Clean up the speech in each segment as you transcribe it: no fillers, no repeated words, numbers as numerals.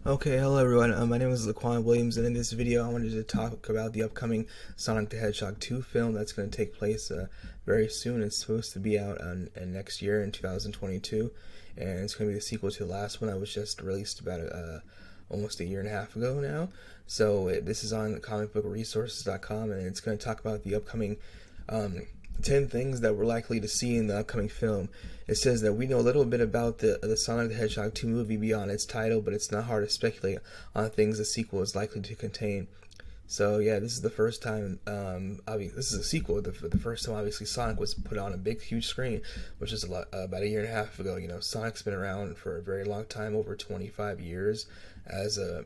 Okay, hello everyone. My name is Laquan Williams, and in this video, I wanted to talk about the upcoming Sonic the Hedgehog 2 film that's going to take place very soon. It's supposed to be out next year in 2022, and it's going to be the sequel to the last one that was just released about almost a year and a half ago now. So this is on comicbookresources.com, and it's going to talk about the upcoming um, 10 things that we're likely to see in the upcoming film. It says that we know a little bit about the Sonic the Hedgehog 2 movie beyond its title, but it's not hard to speculate on things the sequel is likely to contain. So yeah, this is the first time. This is a sequel. The first time, obviously, Sonic was put on a big, huge screen, which is about a year and a half ago. You know, Sonic's been around for a very long time, over 25 years, as a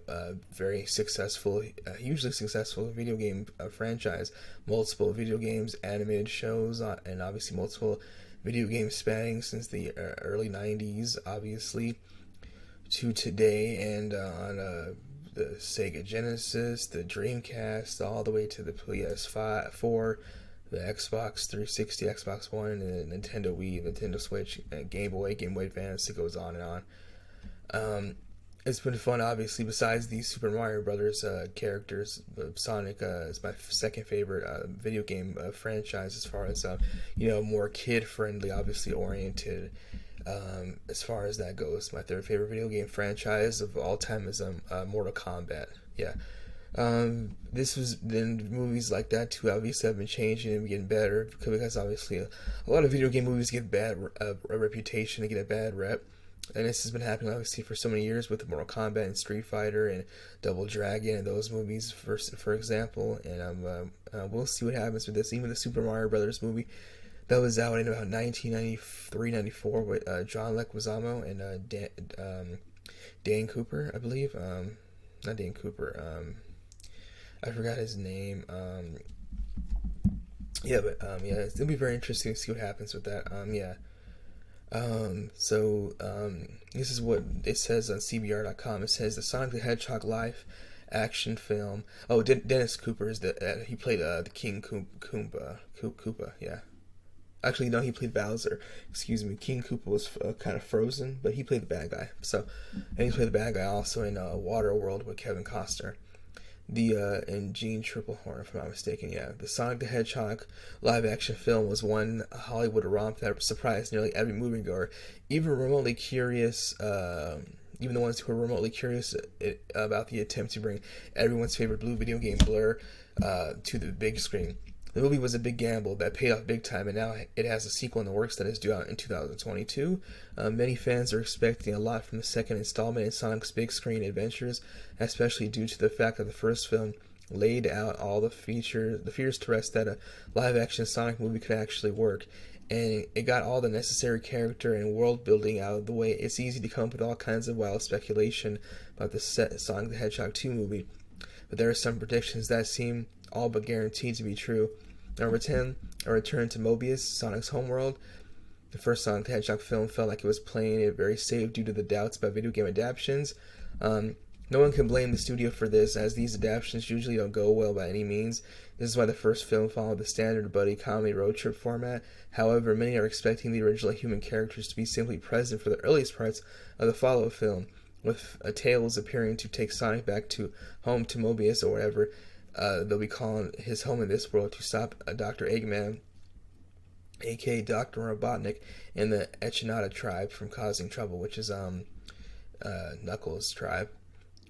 very successful, hugely successful video game franchise. Multiple video games, animated shows, and obviously multiple video games spanning since the early 90s, obviously, to today, and on the Sega Genesis, the Dreamcast, all the way to the PS5, 4, the Xbox 360, Xbox One, and the Nintendo Wii, Nintendo Switch, Game Boy, Game Boy Advance. It goes on and on. It's been fun, obviously. Besides these Super Mario Brothers characters, Sonic is my second favorite video game franchise, as far as more kid friendly, obviously oriented. As far as that goes, my third favorite video game franchise of all time is Mortal Kombat. Yeah. This was then movies like that too. Obviously, have been changing and getting better because obviously a lot of video game movies get bad a reputation, they get a bad rep. And this has been happening obviously for so many years with Mortal Kombat and Street Fighter and Double Dragon and those movies, for example. And we'll see what happens with this. Even the Super Mario Brothers movie that was out in about 1993, 94 with John Leguizamo and Dan Cooper, I believe. Not Dan Cooper. I forgot his name. Yeah, it'll be very interesting to see what happens with that. This is what it says on CBR.com. It says the Sonic the Hedgehog live action film. Oh, Dennis Cooper is he played the King Koopa. Yeah. Actually, no, he played Bowser. Excuse me. King Koopa was kind of frozen, but he played the bad guy. So, and he played the bad guy also in Waterworld with Kevin Costner. And Gene Triplehorn, if I'm not mistaken. Yeah, the Sonic the Hedgehog live-action film was one Hollywood romp that surprised nearly every moviegoer, even remotely curious. Even the ones who were remotely curious about the attempt to bring everyone's favorite blue video game Blur to the big screen. The movie was a big gamble that paid off big time, and now it has a sequel in the works that is due out in 2022. Many fans are expecting a lot from the second installment in Sonic's big screen adventures, especially due to the fact that the first film laid out all the fears to rest that a live-action Sonic movie could actually work, and it got all the necessary character and world building out of the way. It's easy to come up with all kinds of wild speculation about the Sonic the Hedgehog 2 movie, but there are some predictions that seem all but guaranteed to be true. Number 10, a return to Mobius, Sonic's Homeworld. The first Sonic the Hedgehog film felt like it was playing it very safe due to the doubts about video game adaptations. No one can blame the studio for this, as these adaptations usually don't go well by any means. This is why the first film followed the standard buddy comedy road trip format. However, many are expecting the original human characters to be simply present for the earliest parts of the follow-up film, with Tails appearing to take Sonic back to home to Mobius or whatever they'll be calling his home in this world, to stop Dr. Eggman, aka Dr. Robotnik, and the Echinata tribe from causing trouble, which is Knuckles' tribe.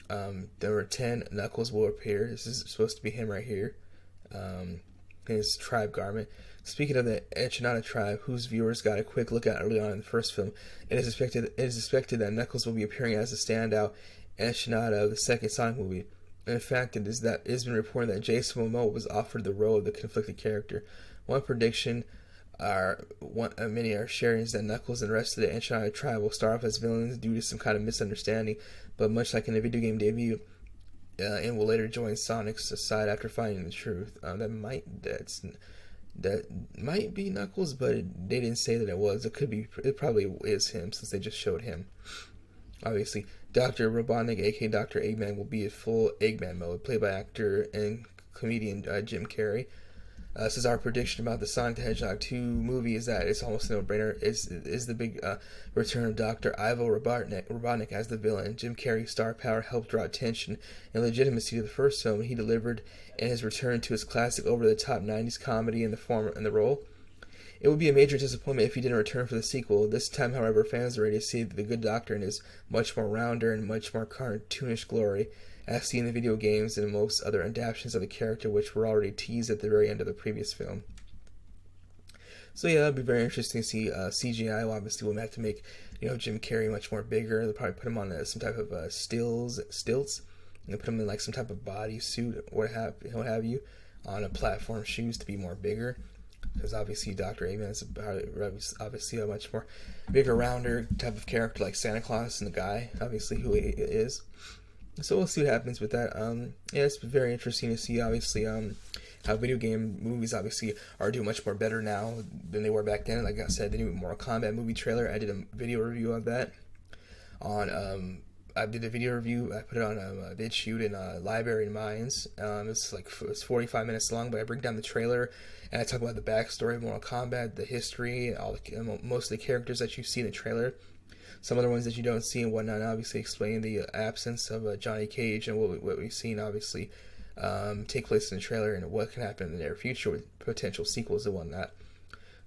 Number 10, Knuckles will appear. This is supposed to be him right here, in his tribe garment. Speaking of the Echinata tribe, whose viewers got a quick look at early on in the first film, it is expected that Knuckles will be appearing as a standout Echinata of the second Sonic movie. In fact, it has been reported that Jason Momoa was offered the role of the conflicted character. One prediction many are sharing is that Knuckles and the rest of the Echinata tribe will start off as villains due to some kind of misunderstanding, but much like in the video game debut, and will later join Sonic's side after finding the truth. That might be Knuckles, but they didn't say that it was. It probably is him, since they just showed him. Obviously, Dr. Robotnik, aka Dr. Eggman, will be in full Eggman mode, played by actor and comedian Jim Carrey. This is our prediction about the Sonic the Hedgehog 2 movie is that it's almost a no-brainer. Is the big return of Dr. Ivo Robotnik as the villain. Jim Carrey's star power helped draw attention and legitimacy to the first film he delivered, and his return to his classic over-the-top 90s comedy in the role. It would be a major disappointment if he didn't return for the sequel. This time, however, fans are ready to see the good doctor in his much more rounder and much more cartoonish glory, as seen in the video games and most other adaptations of the character, which were already teased at the very end of the previous film. So yeah, it'll be very interesting to see. CGI will have to make Jim Carrey much more bigger. They'll probably put him on some type of stilts, and put him in like some type of body suit, what have you, on a platform shoes to be more bigger. Because obviously Dr. Eggman is obviously a much more bigger, rounder type of character like Santa Claus and the guy, obviously, who he is. So we'll see what happens with that. Yeah, it's very interesting to see, obviously, how video game movies, obviously, are doing much more better now than they were back then. Like I said, the new Mortal Kombat movie trailer, I did a video review of that I did a video review. I put it on a VidShoot in Library Minds. It's 45 minutes long, but I break down the trailer and I talk about the backstory of Mortal Kombat, the history, most of the characters that you see in the trailer, some other ones that you don't see and whatnot. Obviously, explain the absence of Johnny Cage and what we've seen obviously take place in the trailer and what can happen in the near future with potential sequels and whatnot.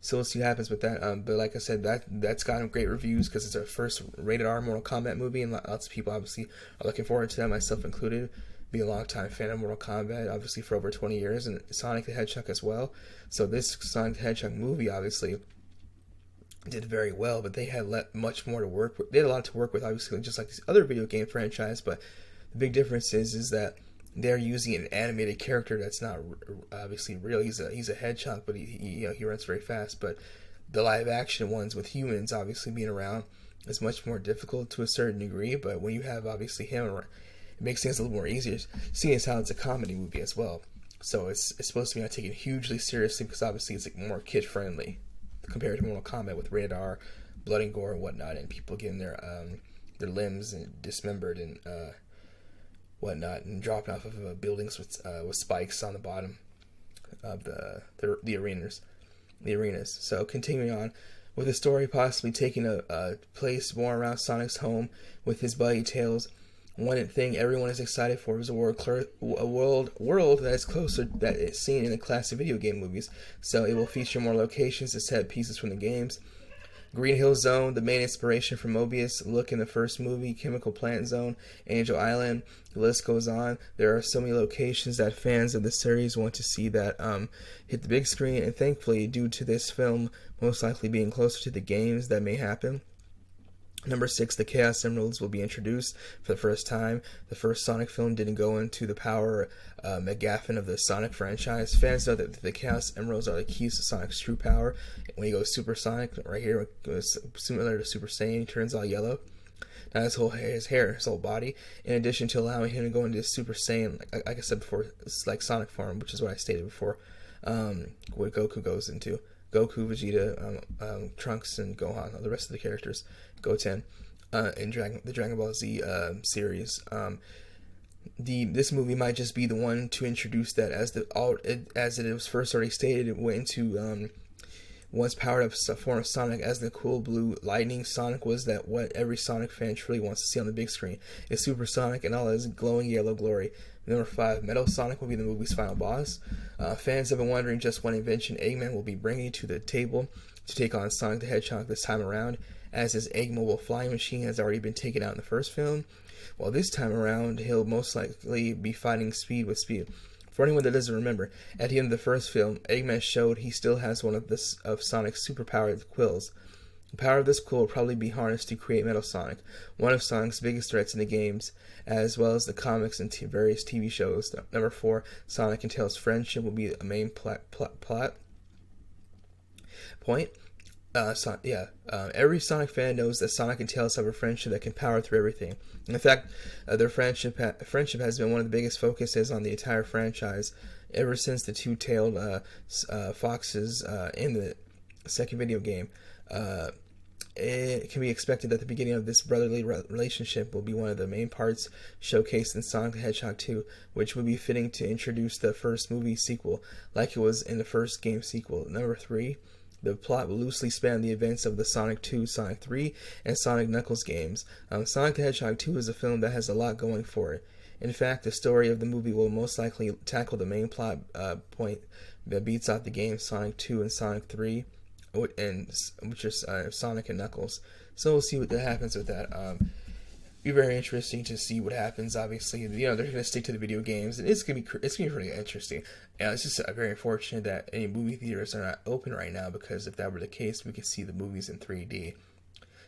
So we'll see what happens with that. But like I said, that's gotten great reviews because it's our first rated R Mortal Kombat movie, and lots of people obviously are looking forward to that, myself included. Be a long time fan of Mortal Kombat, obviously for over 20 years, and Sonic the Hedgehog as well. So this Sonic the Hedgehog movie obviously did very well, but they had much more to work with. They had a lot to work with, obviously, just like these other video game franchise. But the big difference is that they're using an animated character that's not obviously real. He's a hedgehog, but he runs very fast. But the live action ones with humans obviously being around is much more difficult to a certain degree. But when you have obviously him around, it makes things a little more easier. Seeing as how it's a comedy movie as well, so it's supposed to be not taken hugely seriously because obviously it's like more kid friendly compared to Mortal Kombat with rated R, blood and gore and whatnot, and people getting their limbs and dismembered and whatnot, and dropping off of buildings with spikes on the bottom of the arenas. So continuing on with the story possibly taking a place more around Sonic's home with his buddy Tails. One thing everyone is excited for is a world that is closer that is seen in the classic video game movies. So it will feature more locations and set pieces from the games. Green Hill Zone, the main inspiration for Mobius, look in the first movie, Chemical Plant Zone, Angel Island, the list goes on. There are so many locations that fans of the series want to see that hit the big screen, and thankfully, due to this film most likely being closer to the games, that may happen. Number 6, the Chaos Emeralds will be introduced for the first time. The first Sonic film didn't go into the power MacGuffin of the Sonic franchise. Fans know that the Chaos Emeralds are the keys to Sonic's true power. When he goes Super Sonic, right here, it goes similar to Super Saiyan, he turns all yellow. Now his whole body, in addition to allowing him to go into Super Saiyan, like I said before, it's like Sonic form, which is what I stated before, what Goku goes into. Goku, Vegeta, Trunks, and Gohan, the rest of the characters, Goten, in the Dragon Ball Z series. This movie might just be the one to introduce that, as it was first already stated, it went into once powered up form of Sonic as the cool blue lightning Sonic was that what every Sonic fan truly wants to see on the big screen is Super Sonic and all his glowing yellow glory. Number 5, Metal Sonic will be the movie's final boss. Fans have been wondering just what invention Eggman will be bringing to the table to take on Sonic the Hedgehog this time around, as his egg mobile flying machine has already been taken out in the first film. While this time around, he'll most likely be fighting speed with speed. For anyone that doesn't remember, at the end of the first film, Eggman showed he still has one of Sonic's superpowered quills. The power of this quill will probably be harnessed to create Metal Sonic, one of Sonic's biggest threats in the games, as well as the comics and various TV shows. Number 4, Sonic and Tails' friendship will be a main plot point. Every Sonic fan knows that Sonic and Tails have a friendship that can power through everything. In fact, their friendship has been one of the biggest focuses on the entire franchise ever since the two-tailed foxes in the second video game. It can be expected that the beginning of this brotherly relationship will be one of the main parts showcased in Sonic the Hedgehog 2, which would be fitting to introduce the first movie sequel, like it was in the first game sequel. Number 3, the plot will loosely span the events of the Sonic 2, Sonic 3, and Sonic Knuckles games. Sonic the Hedgehog 2 is a film that has a lot going for it. In fact, the story of the movie will most likely tackle the main plot point that beats out the games Sonic 2 and Sonic 3, and which is Sonic and Knuckles. So we'll see what happens with that. Be very interesting to see what happens. Obviously, they're going to stick to the video games, and it's gonna be really interesting. And it's just very unfortunate that any movie theaters are not open right now, because if that were the case, we could see the movies in 3D.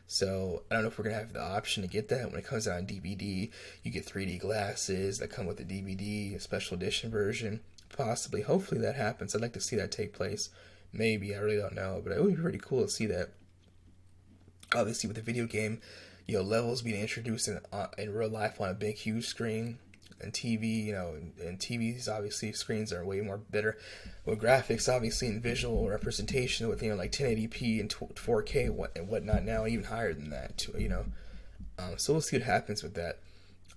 So I don't know if we're gonna have the option to get that when it comes out on DVD. You get 3D glasses that come with the DVD, a special edition version. Possibly, hopefully that happens. I'd like to see that take place. Maybe, I really don't know, but it would be pretty cool to see that. Obviously, with the video game, levels being introduced in real life on a big, huge screen, and TV, and TVs, obviously, screens are way more better with graphics, obviously, and visual representation with, like 1080p and 4K and whatnot now, even higher than that, too, So we'll see what happens with that.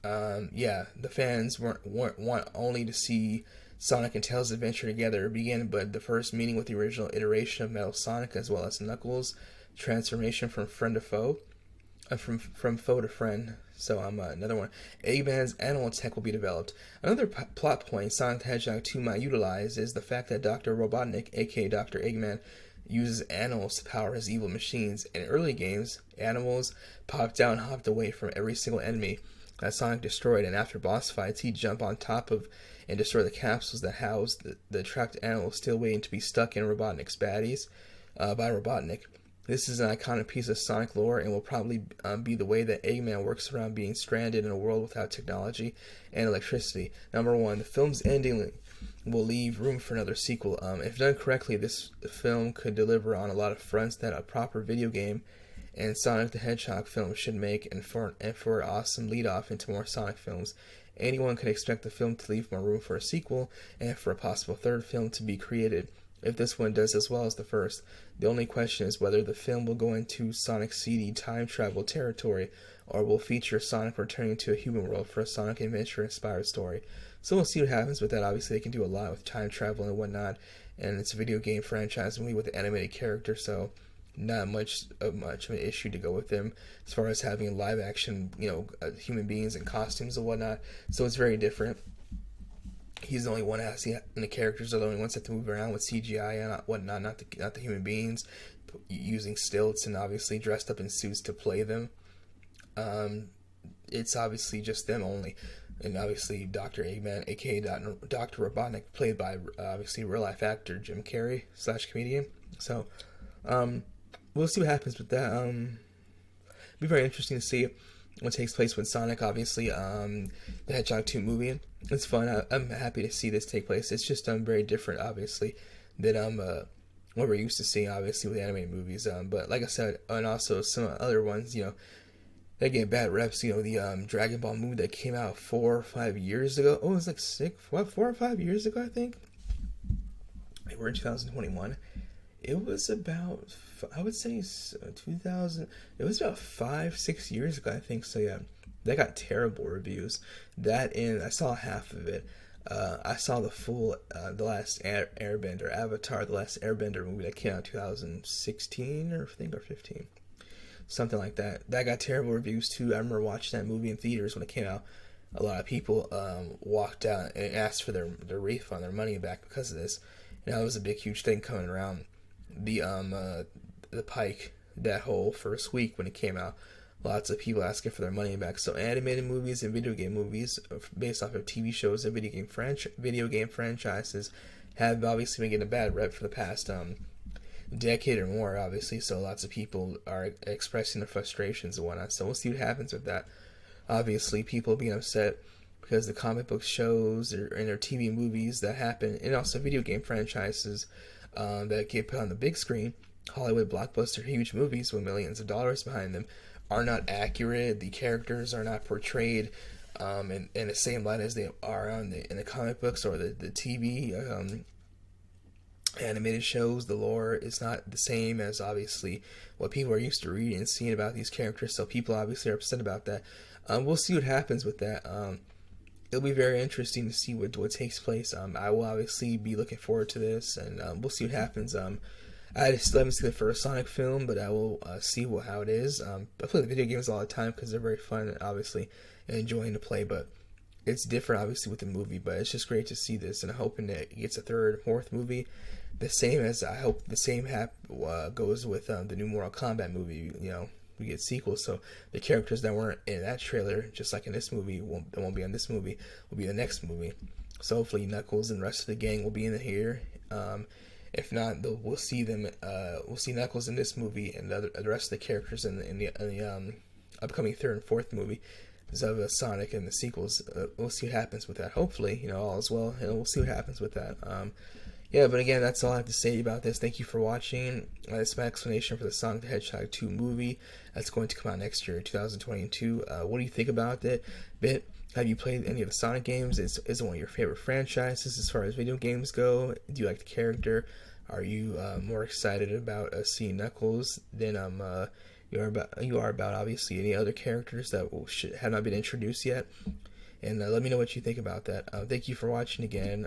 The fans want only to see Sonic and Tails' adventure together begin, but the first meeting with the original iteration of Metal Sonic, as well as Knuckles' transformation from friend to foe, from foe to friend. So another one. Eggman's animal tech will be developed. Another plot point Sonic the Hedgehog 2 might utilize is the fact that Dr. Robotnik, aka Dr. Eggman, uses animals to power his evil machines. In early games, animals popped out and hopped away from every single enemy that Sonic destroyed, and after boss fights, he'd jump on top of and destroy the capsules that housed the trapped animals still waiting to be stuck in Robotnik's baddies by Robotnik. This is an iconic piece of Sonic lore and will probably be the way that Eggman works around being stranded in a world without technology and electricity. Number 1, the film's ending will leave room for another sequel. If done correctly, this film could deliver on a lot of fronts that a proper video game and Sonic the Hedgehog film should make, and for an awesome lead-off into more Sonic films. Anyone can expect the film to leave more room for a sequel and for a possible third film to be created, if this one does as well as the first. The only question is whether the film will go into Sonic CD time travel territory, or will feature Sonic returning to a human world for a Sonic Adventure-inspired story. So we'll see what happens with that. Obviously, they can do a lot with time travel and whatnot, and it's a video game franchise movie with an animated character, so not much of an issue to go with them as far as having live action, human beings and costumes and whatnot. So it's very different. He's the only one that has and the characters are the only ones that have to move around with CGI and whatnot, not the human beings, using stilts and obviously dressed up in suits to play them. It's obviously just them only. And obviously Dr. Eggman, aka Dr. Robotnik, played by obviously real life actor Jim Carrey / comedian. So we'll see what happens with that. It'll be very interesting to see what takes place with Sonic, obviously, the Hedgehog 2 movie. It's fun. I'm happy to see this take place. It's just very different, obviously, than what we're used to seeing, obviously, with animated movies. But like I said, and also some other ones, they get bad reps. The Dragon Ball movie that came out 4 or 5 years ago. Oh, it was like 4 or 5 years ago, I think. We're in 2021. It was about, I would say, 2000. It was about 5-6 years ago, I think. So yeah, that got terrible reviews. That, and I saw half of it. I saw the full, The Last Airbender, Avatar, The Last Airbender movie that came out in 2016 or 15, something like that. That got terrible reviews too. I remember watching that movie in theaters when it came out. A lot of people walked out and asked for their refund, their money back because of this. And that was a big, huge thing coming around the pike that whole first week when it came out. Lots of people asking for their money back. So animated movies and video game movies based off of TV shows and video game franchises have obviously been getting a bad rep for the past decade or more, obviously. So lots of people are expressing their frustrations and whatnot. So we'll see what happens with that. Obviously, people being upset because the comic book shows and their TV movies that happen, and also video game franchises that get put on the big screen, Hollywood blockbuster huge movies with millions of dollars behind them, are not accurate. The characters are not portrayed in the same light as they are in the comic books or the TV animated shows, the lore is not the same as obviously what people are used to reading and seeing about these characters. So people obviously are upset about that. We'll see what happens with that. It'll be very interesting to see what takes place. I will obviously be looking forward to this, and we'll see what happens. I still haven't seen the first Sonic film, but I will see how it is. I play the video games all the time because they're very fun, obviously, and enjoying to play. But it's different, obviously, with the movie. But it's just great to see this, and I'm hoping that it gets a third, fourth movie. The same as I hope the same goes with the new Mortal Kombat movie. We get sequels, so the characters that weren't in that trailer, just like in this movie, won't be in this movie, will be in the next movie. So hopefully Knuckles and the rest of the gang will be in here. If not, we'll see them. We'll see Knuckles in this movie, and the rest of the characters in the upcoming third and fourth movie of Sonic and the sequels. We'll see what happens with that. Hopefully, all is well, and we'll see what happens with that. Yeah, but again, that's all I have to say about this. Thank you for watching. That's my explanation for the Sonic the Hedgehog 2 movie that's going to come out next year, 2022. What do you think about it? Have you played any of the Sonic games? Is it one of your favorite franchises as far as video games go? Do you like the character? Are you more excited about seeing Knuckles than you are about obviously any other characters that have not been introduced yet? And let me know what you think about that. Thank you for watching again.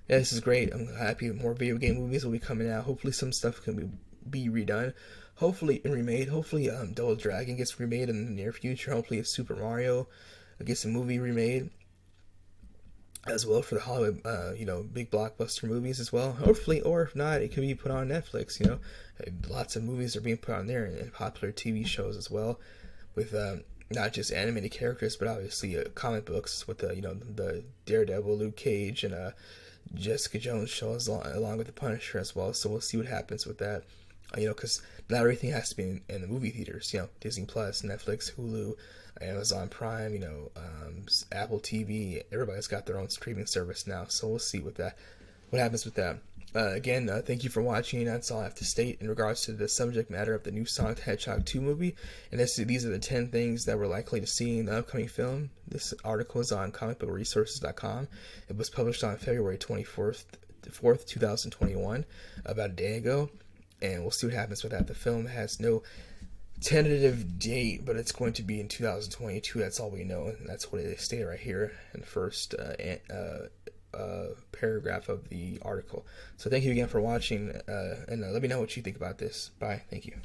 Yeah, this is great. I'm happy more video game movies will be coming out. Hopefully some stuff can be redone. Hopefully and remade. Hopefully Double Dragon gets remade in the near future. Hopefully if Super Mario gets a movie remade as well for the Hollywood, big blockbuster movies as well. Hopefully, or if not, it can be put on Netflix. Lots of movies are being put on there and popular TV shows as well with not just animated characters, but obviously comic books with the Daredevil, Luke Cage, and Jessica Jones shows along with the Punisher as well. So we'll see what happens with that. Because not everything has to be in the movie theaters. Disney Plus, Netflix, Hulu, Amazon Prime, Apple TV. Everybody's got their own streaming service now. So we'll see what happens with that. Again, thank you for watching. That's all I have to state in regards to the subject matter of the new Sonic the Hedgehog 2 movie. And these are the 10 things that we're likely to see in the upcoming film. This article is on comicbookresources.com. It was published on February 24th, 2021, about a day ago. And we'll see what happens with that. The film has no tentative date, but it's going to be in 2022. That's all we know. And that's what it stated right here in the first paragraph of the article. So thank you again for watching, and let me know what you think about this. Bye. Thank you.